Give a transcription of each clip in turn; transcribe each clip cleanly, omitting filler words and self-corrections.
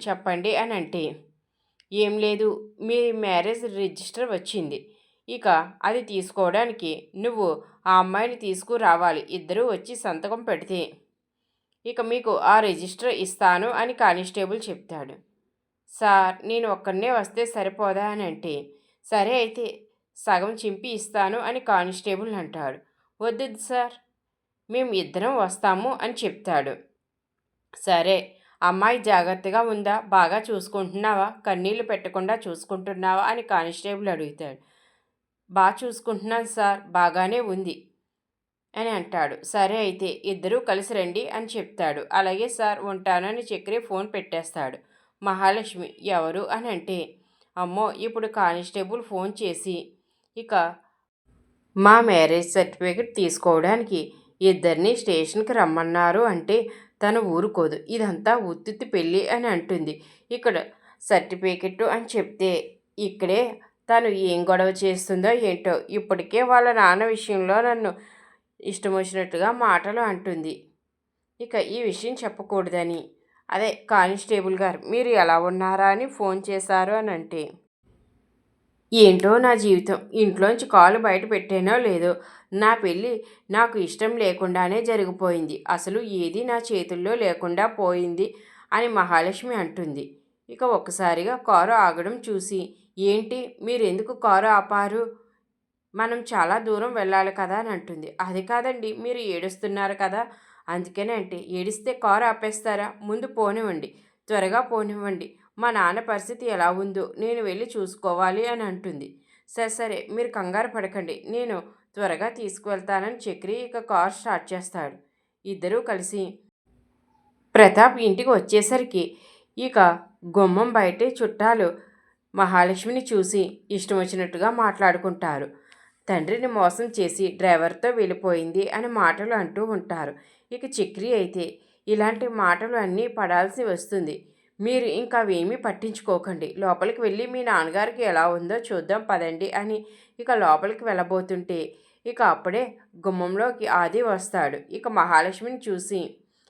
చెప్పండి అని అంటే, ఏం లేదు, మీ మ్యారేజ్ రిజిస్టర్ వచ్చింది. ఇక అది తీసుకోవడానికి నువ్వు ఆ అమ్మాయిని తీసుకురావాలి. ఇద్దరూ వచ్చి సంతకం పెడితే ఇక మీకు ఆ రిజిస్టర్ ఇస్తాను అని కానిస్టేబుల్ చెప్తాడు. సార్, నేను ఒక్కనే వస్తే సరిపోదా అని అంటే, సరే అయితే సగం చింపి ఇస్తాను అని కానిస్టేబుల్ అంటాడు. వద్దు సార్, మేము ఇద్దరం వస్తాము అని చెప్తాడు. సరే, అమ్మాయి జాగ్రత్తగా ఉందా, బాగా చూసుకుంటున్నావా, కన్నీళ్లు పెట్టకుండా చూసుకుంటున్నావా అని కానిస్టేబుల్ అడుగుతాడు. బాగా చూసుకుంటున్నాను సార్, బాగానే ఉంది అని అంటాడు. సరే అయితే ఇద్దరూ కలిసి రండి అని చెప్తాడు. అలాగే సార్, ఉంటానని చక్రి ఫోన్ పెట్టేస్తాడు. మహాలక్ష్మి ఎవరు అని అంటే, అమ్మో, ఇప్పుడు కానిస్టేబుల్ ఫోన్ చేసి ఇక మా మ్యారేజ్ సర్టిఫికెట్ తీసుకోవడానికి ఇద్దరిని స్టేషన్కి రమ్మన్నారు అంటే తను ఊరుకోదు. ఇదంతా ఉత్తుత్తి పెళ్ళి అని అంటుంది. ఇక్కడ సర్టిఫికెట్ అని చెప్తే ఇక్కడే తను ఏం గొడవ చేస్తుందో ఏంటో. ఇప్పటికే వాళ్ళ నాన్న విషయంలో నన్ను ఇష్టం వచ్చినట్టుగా మాటలు అంటుంది. ఇక ఈ విషయం చెప్పకూడదని, అదే కానిస్టేబుల్ గారు మీరు ఎలా ఉన్నారా అని ఫోన్ చేశారు అని అంటే, ఏంటో నా జీవితం, ఇంట్లోంచి కాలు బయట పెట్టానో లేదో, నా పెళ్ళి నాకు ఇష్టం లేకుండానే జరిగిపోయింది. అసలు ఏది నా చేతుల్లో లేకుండా పోయింది అని మహాలక్ష్మి అంటుంది. ఇక ఒక్కసారిగా కారు ఆగడం చూసి, ఏంటి మీరెందుకు కారు ఆపారు, మనం చాలా దూరం వెళ్ళాలి కదా అని అంటుంది. అది కాదండి, మీరు ఏడుస్తున్నారు కదా అందుకనే అంటే, ఏడిస్తే కారు ఆపేస్తారా, ముందు పోనివ్వండి, త్వరగా పోనివ్వండి, మా నాన్న పరిస్థితి ఎలా ఉందో నేను వెళ్ళి చూసుకోవాలి అని అంటుంది. సరే సరే, మీరు కంగారు పడకండి, నేను త్వరగా తీసుకువెళ్తానని చక్రి ఇక కార్ స్టార్ట్ చేస్తాడు. ఇద్దరూ కలిసి ప్రతాప్ ఇంటికి వచ్చేసరికి ఇక గుమ్మం బయటే చుట్టాలు మహాలక్ష్మిని చూసి ఇష్టం వచ్చినట్టుగా మాట్లాడుకుంటారు. తండ్రిని మోసం చేసి డ్రైవర్తో వెళ్ళిపోయింది అని మాటలు అంటూ ఉంటారు. ఇక చక్రి అయితే ఇలాంటి మాటలు అన్నీ పడాల్సి వస్తుంది, మీరు ఇంకా అవేమీ పట్టించుకోకండి, లోపలికి వెళ్ళి మీ నాన్నగారికి ఎలా ఉందో చూద్దాం పదండి అని ఇక లోపలికి వెళ్ళబోతుంటే ఇక అప్పుడే గుమ్మంలోకి ఆది వస్తాడు. ఇక మహాలక్ష్మిని చూసి,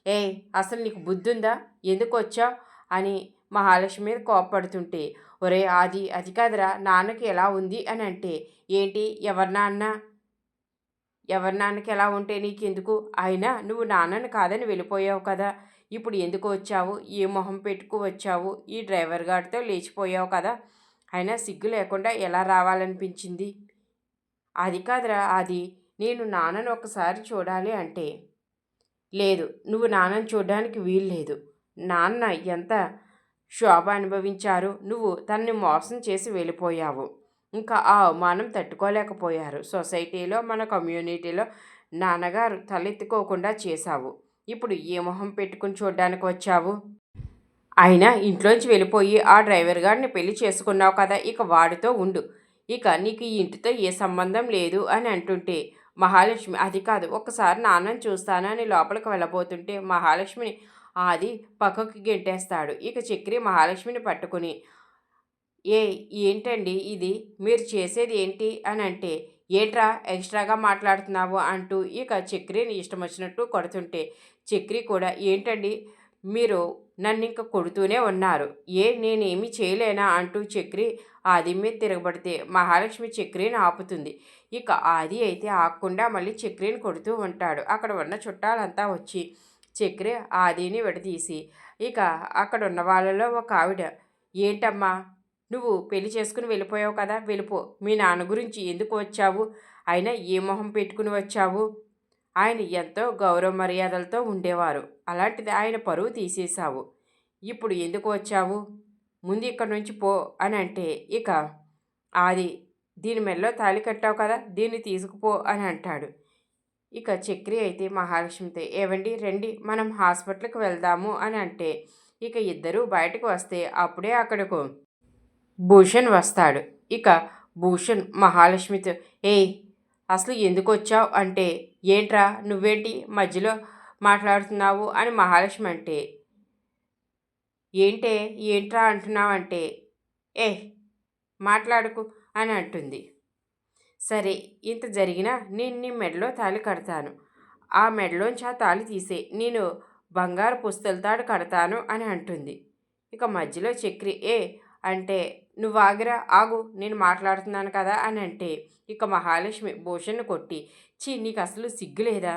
ఏయ్, అసలు నీకు బుద్ధి ఉందా, ఎందుకు వచ్చావు అని మహాలక్ష్మి మీద కోపడుతుంటే, ఒరే ఆది, అది కాదురా, నాన్నకి ఎలా ఉంది అని అంటే, ఏంటి, ఎవరి నాన్నకి ఎలా ఉంటే నీకెందుకు, అయినా నువ్వు నాన్నని కాదని వెళ్ళిపోయావు కదా, ఇప్పుడు ఎందుకు వచ్చావు, ఏ మొహం పెట్టుకు వచ్చావు, ఈ డ్రైవర్ గారితో లేచిపోయావు కదా, అయినా సిగ్గు లేకుండా ఎలా రావాలనిపించింది. అది కాదురా అది, నేను నాన్నను ఒకసారి చూడాలి అంటే, లేదు, నువ్వు నాన్నని చూడడానికి వీల్లేదు, నాన్న ఎంత శోభ అనుభవించారు, నువ్వు తనని మోసం చేసి వెళ్ళిపోయావు, ఇంకా ఆ అవమానం తట్టుకోలేకపోయారు, సొసైటీలో మన కమ్యూనిటీలో నాన్నగారు తలెత్తుకోకుండా చేశావు, ఇప్పుడు ఏ మొహం పెట్టుకుని చూడడానికి వచ్చావు, అయినా ఇంట్లోంచి వెళ్ళిపోయి ఆ డ్రైవర్ గారిని పెళ్లి చేసుకున్నావు కదా, ఇక వాడితో ఉండు, ఇక నీకు ఈ ఇంటితో ఏ సంబంధం లేదు అని అంటుంటే మహాలక్ష్మి, అది కాదు, ఒక్కసారి నాన్నని చూస్తానని లోపలికి వెళ్ళబోతుంటే మహాలక్ష్మిని ఆది పక్కకి గెంటేస్తాడు. ఇక చక్రి మహాలక్ష్మిని పట్టుకుని, ఏంటండి ఇది, మీరు చేసేది ఏంటి అని అంటే, ఏంట్రా ఎక్స్ట్రాగా మాట్లాడుతున్నావు అంటూ ఇక చక్రిని ఇష్టం వచ్చినట్టు కొడుతుంటే చక్రి కూడా, ఏంటండి మీరు నన్ను ఇంక కొడుతూనే ఉన్నారు, నేనేమి చేయలేనా అంటూ చక్రి ఆది మీద తిరగబడితే మహాలక్ష్మి చక్రిని ఆపుతుంది. ఇక ఆది అయితే ఆగకుండా మళ్ళీ చక్రిని కొడుతూ ఉంటాడు. అక్కడ ఉన్న చుట్టాలంతా వచ్చి చక్రి ఆదిని విడదీసి ఇక అక్కడ ఉన్న వాళ్ళలో ఒక ఆవిడ, ఏంటమ్మా, నువ్వు పెళ్లి చేసుకుని వెళ్ళిపోయావు కదా, వెళ్ళిపో, మీ నాన్న గురించి ఎందుకు వచ్చావు, అయినా ఏ మొహం పెట్టుకుని వచ్చావు, ఆయన ఎంతో గౌరవ మర్యాదలతో ఉండేవారు, అలాంటిది ఆయన పరువు తీసేశావు, ఇప్పుడు ఎందుకు వచ్చావు, ముందు ఇక్కడి నుంచి పో అని అంటే ఇక ఆది, దీని మెడలో తాళి కట్టావు కదా, దీన్ని తీసుకుపో అని అంటాడు. ఇక చక్రి అయితే మహాలక్ష్మితో, ఏవండి రండి మనం హాస్పిటల్కి వెళ్దాము అని అంటే ఇక ఇద్దరూ బయటకు వస్తే అప్పుడే అక్కడకు భూషణ్ వస్తాడు. ఇక భూషణ్ మహాలక్ష్మితో, అసలు ఎందుకు వచ్చావు అంటే, ఏంట్రా నువ్వేంటి మధ్యలో మాట్లాడుతున్నావు అని మహాలక్ష్మి అంటే, ఏంట్రా అంటున్నావంటే, మాట్లాడుకు అని అంటుంది. సరే, ఇంత జరిగినా నేను నీ మెడలో తాళి కడతాను, ఆ మెడలోంచి ఆ తాళి తీసే, నేను బంగారు పుస్తల తాడు కడతాను అని అంటుంది. ఇక మధ్యలో చక్రి అంటే నువ్వు ఆగిరా, ఆగు, నేను మాట్లాడుతున్నాను కదా అని అంటే ఇక మహాలక్ష్మి భూషణ్ని కొట్టి, నీకు అసలు సిగ్గు లేదా?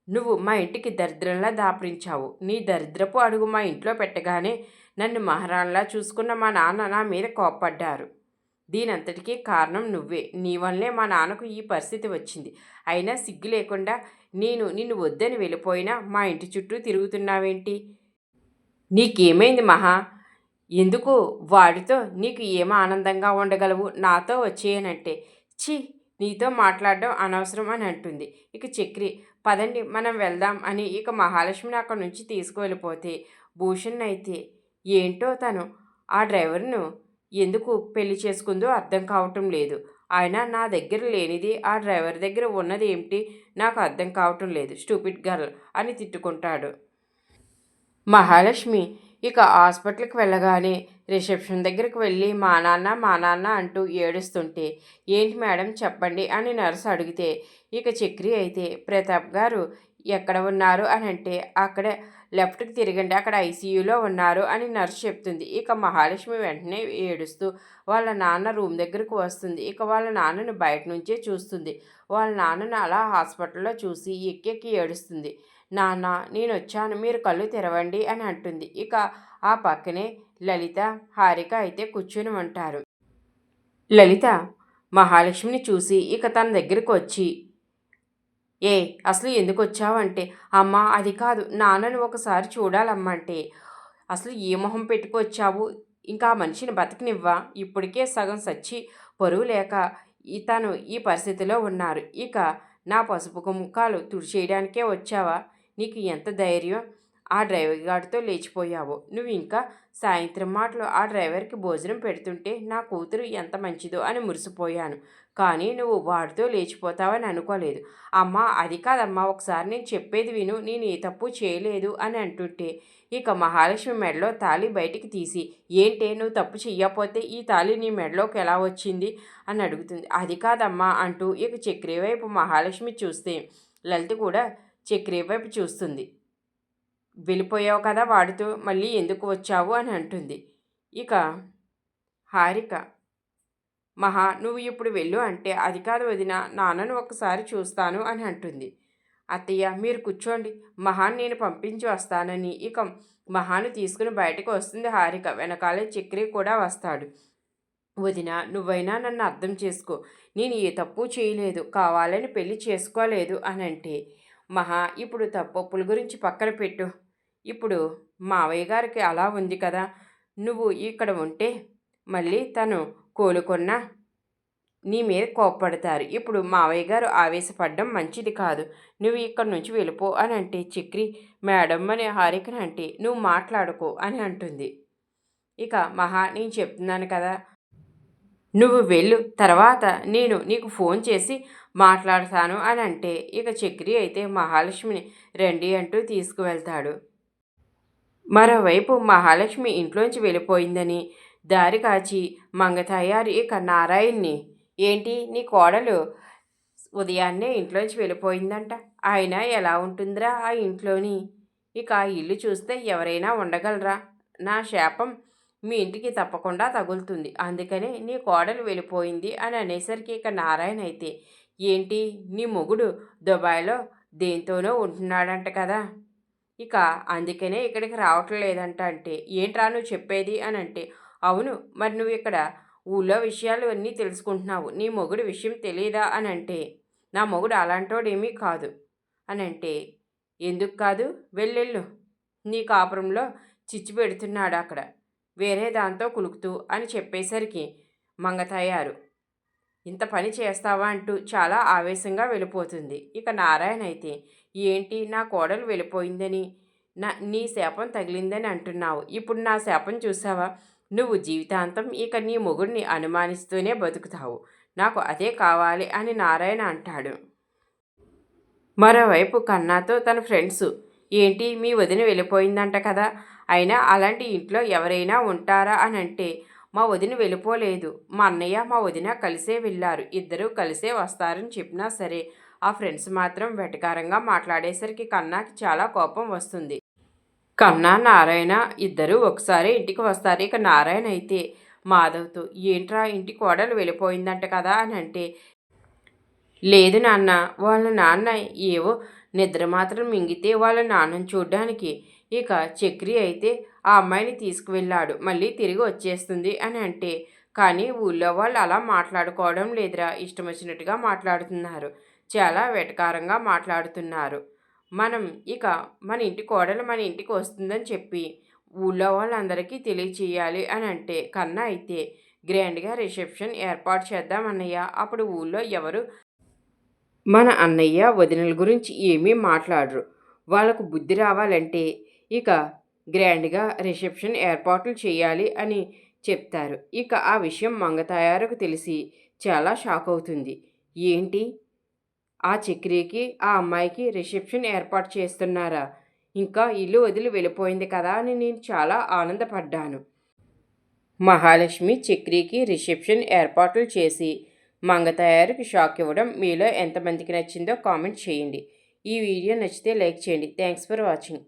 నువ్వు మా ఇంటికి దరిద్రంలా దాపరించావు. నీ దరిద్రపు అడుగు మా ఇంట్లో పెట్టగానే నన్ను మహారాణిలా చూసుకున్న మా నాన్న నా మీద కోప్పడ్డారు. దీనంతటికీ కారణం నువ్వే. నీ వల్లే మా నాన్నకు ఈ పరిస్థితి వచ్చింది. అయినా సిగ్గు లేకుండా నిన్ను వద్దని వెళ్ళిపోయినా మా ఇంటి చుట్టూ తిరుగుతున్నావేంటి? నీకేమైంది మహా? ఎందుకు వాడితో నీకు ఏం ఆనందంగా ఉండగలవు? నాతో వచ్చేయనంటే ఛీ, నీతో మాట్లాడడం అనవసరం అని అంటుంది. ఇక చక్రి, పదండి మనం వెళ్దాం అని ఇక మహాలక్ష్మిని అక్కడి నుంచి తీసుకువెళ్ళిపోతే భూషణ్ అయితే ఏంటో తను ఆ డ్రైవర్ను ఎందుకు పెళ్లి చేసుకుందో అర్థం కావటం లేదు. ఆయన నా దగ్గర లేనిది ఆ డ్రైవర్ దగ్గర ఉన్నది ఏమిటి నాకు అర్థం కావటం లేదు, స్టూపిడ్ గర్ల్ అని తిట్టుకుంటాడు. మహాలక్ష్మి ఇక హాస్పిటల్కి వెళ్ళగానే రిసెప్షన్ దగ్గరికి వెళ్ళి మా నాన్న అంటూ ఏడుస్తుంటే, ఏంటి మేడం చెప్పండి అని నర్సు అడిగితే ఇక చక్రి అయితే ప్రతాప్ గారు ఎక్కడ ఉన్నారు అని అంటే అక్కడ లెఫ్ట్కి తిరగండి, అక్కడ ఐసీయూలో ఉన్నారు అని నర్సు చెప్తుంది. ఇక మహాలక్ష్మి వెంటనే ఏడుస్తూ వాళ్ళ నాన్న రూమ్ దగ్గరకు వస్తుంది. ఇక వాళ్ళ నాన్నను బయట నుంచే చూస్తుంది. వాళ్ళ నాన్నను అలా హాస్పిటల్లో చూసి ఎక్కెక్కి ఏడుస్తుంది. నాన్న నేనొచ్చాను, మీరు కళ్ళు తెరవండి అని అంటుంది. ఇక ఆ పక్కనే లలిత, హారిక అయితే కూర్చుని ఉంటారు. లలిత మహాలక్ష్మిని చూసి ఇక తన దగ్గరకు వచ్చి, అసలు ఎందుకు వచ్చావంటే, అమ్మా అది కాదు, నాన్నను ఒకసారి చూడాలమ్మంటే, అసలు ఏ మొహం పెట్టుకొచ్చావు? ఇంకా ఆ మనిషిని బతకనివ్వా? ఇప్పటికే సగం సచ్చి పరువు లేక తను ఈ పరిస్థితిలో ఉన్నారు. ఇక నా పసుపు కుంకాలు తుడిచేయడానికే వచ్చావా? నీకు ఎంత ధైర్యం? ఆ డ్రైవర్ గాడితో లేచిపోయావు. నువ్వు ఇంకా సాయంత్రం మాటలు ఆ డ్రైవర్కి భోజనం పెడుతుంటే నా కూతురు ఎంత మంచిదో అని మురిసిపోయాను. కానీ నువ్వు వాడితో లేచిపోతావని అనుకోలేదు. అమ్మా అది కాదమ్మా, ఒకసారి నేను చెప్పేది విను, నేను ఏ తప్పు చేయలేదు అని అంటుంటే ఇక మహాలక్ష్మి మెడలో తాళి బయటికి తీసి, ఏంటే నువ్వు తప్పు చెయ్యకపోతే ఈ తాళి నీ మెడలోకి ఎలా వచ్చింది అని అడుగుతుంది. అది కాదమ్మా అంటూ ఇక చక్రి వైపు మహాలక్ష్మి చూస్తే లలిత కూడా చక్రి వైపు చూస్తుంది. వెళ్ళిపోయావు కదా వాడితో, మళ్ళీ ఎందుకు వచ్చావు అని అంటుంది. ఇక హారిక, మహా నువ్వు ఇప్పుడు వెళ్ళు అంటే, అది కాదు వదిన, నాన్నను ఒకసారి చూస్తాను అని అంటుంది. అత్తయ్య మీరు కూర్చోండి, మహాన్ నేను పంపించి వస్తానని ఇక మహాను తీసుకుని బయటకు వస్తుంది హారిక. వెనకాలే చక్రి కూడా వస్తాడు. వదిన నువ్వైనా నన్ను అర్థం చేసుకో, నేను ఏ తప్పు చేయలేదు, కావాలని పెళ్లి చేసుకోలేదు అని అంటే, మహా ఇప్పుడు తప్పొప్పుల గురించి పక్కన పెట్టు. ఇప్పుడు మావయ్య గారికి అలా ఉంది కదా, నువ్వు ఇక్కడ ఉంటే మళ్ళీ తను కోలుకున్నా నీ మీద కోప్పడతారు. ఇప్పుడు మావయ్య గారు ఆవేశపడడం మంచిది కాదు, నువ్వు ఇక్కడి నుంచి వెళ్ళిపో అని అంటే చక్రి మేడం అని హారికని అంటే నువ్వు మాట్లాడుకో అని అంటుంది. ఇక మహా నేను చెప్తున్నాను కదా, నువ్వు వెళ్ళు, తర్వాత నేను నీకు ఫోన్ చేసి మాట్లాడతాను అని అంటే ఇక చక్రి అయితే మహాలక్ష్మిని రండి అంటూ తీసుకువెళ్తాడు. మరోవైపు మహాలక్ష్మి ఇంట్లోంచి వెళ్ళిపోయిందని దారి కాచి మంగతాయారు ఇక నారాయణ్ని, ఏంటి నీ కోడలు ఉదయాన్నే ఇంట్లోంచి వెళ్ళిపోయిందంట, ఆయన ఎలా ఉంటుందిరా ఆ ఇంట్లోని? ఇక ఆ ఇల్లు చూస్తే ఎవరైనా ఉండగలరా? నా శాపం మీ ఇంటికి తప్పకుండా తగులుతుంది, అందుకనే నీ కోడలు వెళ్ళిపోయింది అని అనేసరికి ఇక నారాయణ అయితే, ఏంటి నీ మొగుడు దుబాయ్లో దేంతోనో ఉంటున్నాడంట కదా, ఇక అందుకనే ఇక్కడికి రావటం లేదంట అంటే, ఏంట్రా నువ్వు చెప్పేది అని అంటే, అవును మరి నువ్వు ఇక్కడ ఊళ్ళో విషయాలు అన్నీ తెలుసుకుంటున్నావు, నీ మొగుడు విషయం తెలియదా అని అంటే, నా మొగుడు అలాంటోడేమీ కాదు అని అంటే, ఎందుకు కాదు, వెళ్ళెళ్ళు, నీ కాపురంలో చిచ్చు పెడుతున్నాడు అక్కడ వేరే దాంతో కులుకుతూ అని చెప్పేసరికి మంగతయ్యారు ఇంత పని చేస్తావా అంటూ చాలా ఆవేశంగా వెళ్ళిపోతుంది. ఇక నారాయణ అయితే, ఏంటి నా కోడలు వెళ్ళిపోయిందని నీ శాపం తగిలిందని అంటున్నావు, ఇప్పుడు నా శాపం చూసావా, నువ్వు జీవితాంతం ఇక నీ మొగుడిని అనుమానిస్తూనే బతుకుతావు, నాకు అదే కావాలి అని నారాయణ అంటాడు. మరోవైపు కన్నాతో తన ఫ్రెండ్స్, ఏంటి మీ వదిన వెళ్ళిపోయిందంట కదా, అయినా అలాంటి ఇంట్లో ఎవరైనా ఉంటారా అని అంటే, మా వదిన వెళ్ళిపోలేదు, మా అన్నయ్య మా వదిన కలిసే వెళ్ళారు, ఇద్దరూ కలిసే వస్తారని చెప్పినా సరే ఆ ఫ్రెండ్స్ మాత్రం వెటకారంగా మాట్లాడేసరికి కన్నాకి చాలా కోపం వస్తుంది. కన్నా, నారాయణ ఇద్దరూ ఒకసారి ఇంటికి వస్తారు. ఇక నారాయణ అయితే మాధవ్తో, ఏంట్రా ఇంటి కోడలు వెళ్ళిపోయిందంట కదా అని అంటే, లేదు నాన్న, వాళ్ళ నాన్న ఏవో నిద్ర మాత్రం మింగితే వాళ్ళ నాన్నని చూడ్డానికి. ఇక చక్రి అయితే ఆ అమ్మాయిని తీసుకువెళ్ళాడు, మళ్ళీ తిరిగి వచ్చేస్తుంది అని అంటే, కానీ ఊళ్ళో వాళ్ళు అలా మాట్లాడుకోవడం లేదురా, ఇష్టం వచ్చినట్టుగా మాట్లాడుతున్నారు, చాలా వెటకారంగా మాట్లాడుతున్నారు. మనం ఇక మన ఇంటి కోడలు మన ఇంటికి వస్తుందని చెప్పి ఊళ్ళో వాళ్ళందరికీ తెలియచేయాలి అని అంటే, కన్నా అయితే గ్రాండ్గా రిసెప్షన్ ఏర్పాటు చేద్దాం అన్నయ్య, అప్పుడు ఊళ్ళో ఎవరు మన అన్నయ్య వదినల గురించి ఏమీ మాట్లాడరు, వాళ్ళకు బుద్ధి రావాలంటే ఇక గ్రాండ్గా రిసెప్షన్ ఏర్పాట్లు చేయాలి అని చెప్తారు. ఇక ఆ విషయం మంగతాయారుకు తెలిసి చాలా షాక్ అవుతుంది. ఏంటి, ఆ చక్రికి ఆ అమ్మాయికి రిసెప్షన్ ఏర్పాటు చేస్తున్నారా? ఇంకా ఇల్లు వదిలి వెళ్ళిపోయింది కదా అని నేను చాలా ఆనందపడ్డాను. మహాలక్ష్మి చక్రికి రిసెప్షన్ ఏర్పాట్లు చేసి మంగతాయారుకి షాక్ ఇవ్వడం మీలో ఎంతమందికి నచ్చిందో కామెంట్ చేయండి. ఈ వీడియో నచ్చితే లైక్ చేయండి. Thanks for watching.